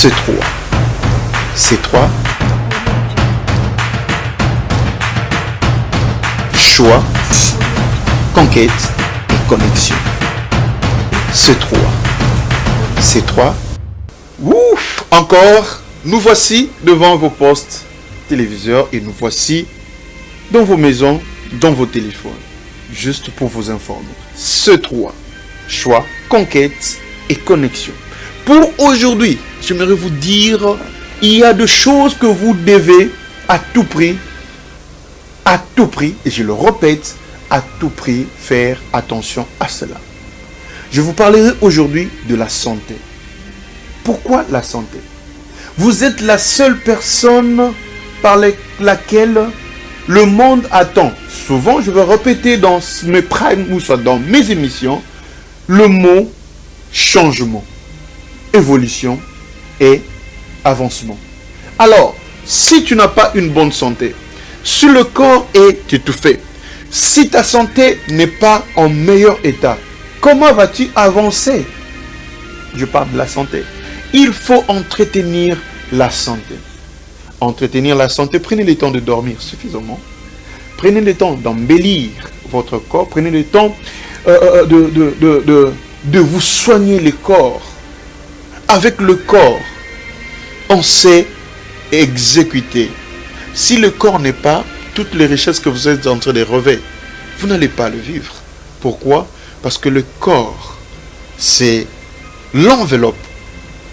C3. C3. Choix, conquête et connexion. C3. C3. Ouf, encore, nous voici devant vos postes téléviseurs et nous voici dans vos maisons, dans vos téléphones. Juste pour vous informer. C3. Choix, conquête et connexion. Pour aujourd'hui, j'aimerais vous dire, il y a des choses que vous devez à tout prix, et je le répète, à tout prix faire attention à cela. Je vous parlerai aujourd'hui de la santé. Pourquoi la santé? Vous êtes la seule personne par laquelle le monde attend. Souvent, je vais répéter dans mes primes ou soit dans mes émissions, le mot changement, évolution et avancement. Alors, si tu n'as pas une bonne santé, si le corps est étouffé, si ta santé n'est pas en meilleur état, comment vas-tu avancer? Je parle de la santé. Il faut entretenir la santé. Entretenir la santé, prenez le temps de dormir suffisamment. Prenez le temps d'embellir votre corps. Prenez le temps de vous soigner le corps. Avec le corps, on sait exécuter. Si le corps n'est pas, toutes les richesses que vous êtes en train de rêver, vous n'allez pas le vivre. Pourquoi? Parce que le corps, c'est l'enveloppe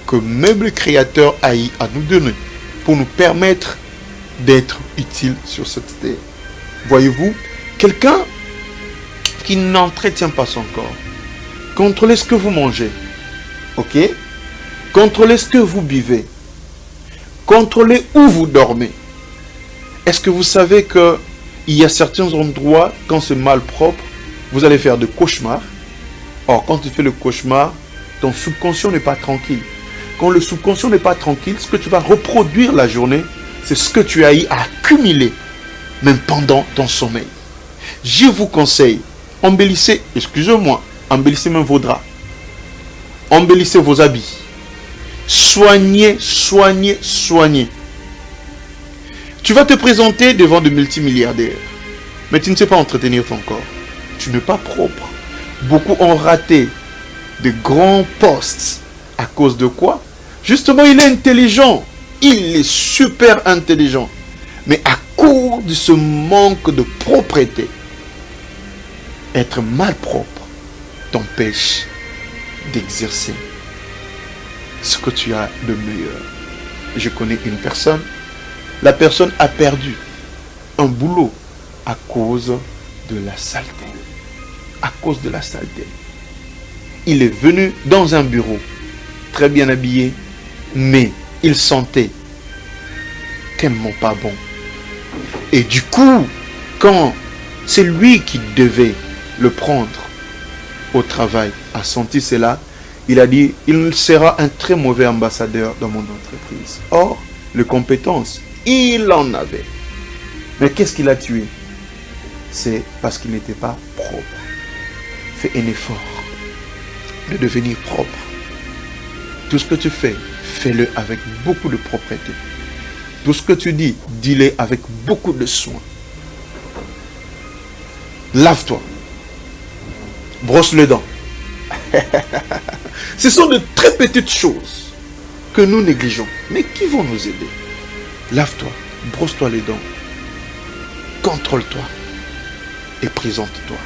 que même le Créateur a eu à nous donner pour nous permettre d'être utiles sur cette terre. Voyez-vous, quelqu'un qui n'entretient pas son corps, contrôlez ce que vous mangez, ok? Contrôlez ce que vous buvez, contrôlez où vous dormez. Est-ce que vous savez qu'il y a certains endroits, quand c'est mal propre, vous allez faire des cauchemars? Or, quand tu fais le cauchemar, ton subconscient n'est pas tranquille. Quand le subconscient n'est pas tranquille, ce que tu vas reproduire la journée, c'est ce que tu as eu à accumuler, même pendant ton sommeil. Je vous conseille, embellissez, excusez-moi, embellissez même vos draps. Embellissez vos habits. Soignez, soignez, soignez. Tu vas te présenter devant de multimilliardaires, mais tu ne sais pas entretenir ton corps. Tu n'es pas propre. Beaucoup ont raté de grands postes. À cause de quoi? Justement, il est intelligent. Il est super intelligent. Mais à cause de ce manque de propreté, être malpropre t'empêche d'exercer ce que tu as de meilleur. Je connais une personne. La personne a perdu un boulot à cause de la saleté. À cause de la saleté. Il est venu dans un bureau, très bien habillé, mais il sentait tellement pas bon. Et du coup, quand c'est lui qui devait le prendre au travail, a senti cela, il a dit, il sera un très mauvais ambassadeur dans mon entreprise. Or, les compétences, il en avait. Mais qu'est-ce qu'il a tué? C'est parce qu'il n'était pas propre. Fais un effort de devenir propre. Tout ce que tu fais, fais-le avec beaucoup de propreté. Tout ce que tu dis, dis-le avec beaucoup de soin. Lave-toi. Brosse les dents. Ce sont de très petites choses que nous négligeons, mais qui vont nous aider. Lave-toi, brosse-toi les dents, contrôle-toi et présente-toi.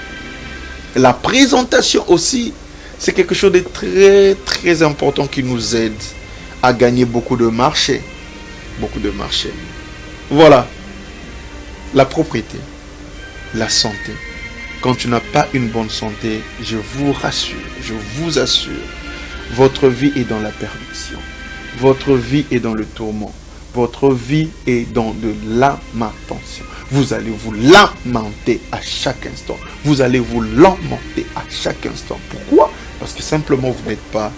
La présentation aussi, c'est quelque chose de très très important qui nous aide à gagner beaucoup de marchés. Beaucoup de marchés. Voilà. La propriété, la santé. Quand tu n'as pas une bonne santé, je vous rassure, je vous assure, votre vie est dans la perdition. Votre vie est dans le tourment. Votre vie est dans de lamentation. Vous allez vous lamenter à chaque instant. Vous allez vous lamenter à chaque instant. Pourquoi? Parce que simplement vous n'êtes pas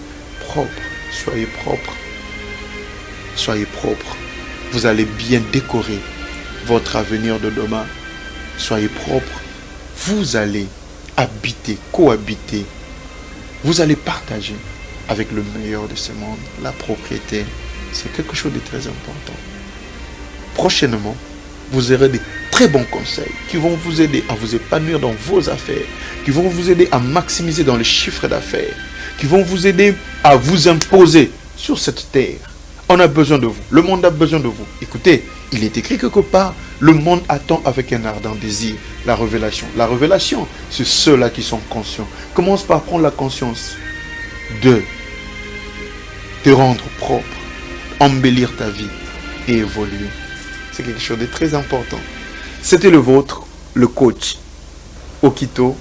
propre. Soyez propre. Soyez propre. Vous allez bien décorer votre avenir de demain. Soyez propre. Vous allez habiter, cohabiter. Vous allez partager avec le meilleur de ce monde, la propriété C'est quelque chose de très important. Prochainement, vous aurez des très bons conseils qui vont vous aider à vous épanouir dans vos affaires, qui vont vous aider à maximiser dans le chiffre d'affaires, qui vont vous aider à vous imposer sur cette terre. On a besoin de vous. Le monde a besoin de vous. Écoutez, il est écrit quelque part, le monde attend avec un ardent désir la révélation. La révélation, c'est ceux-là qui sont conscients. Commence par prendre la conscience de te rendre propre, embellir ta vie et évoluer. C'est quelque chose de très important. C'était le vôtre, le coach Okito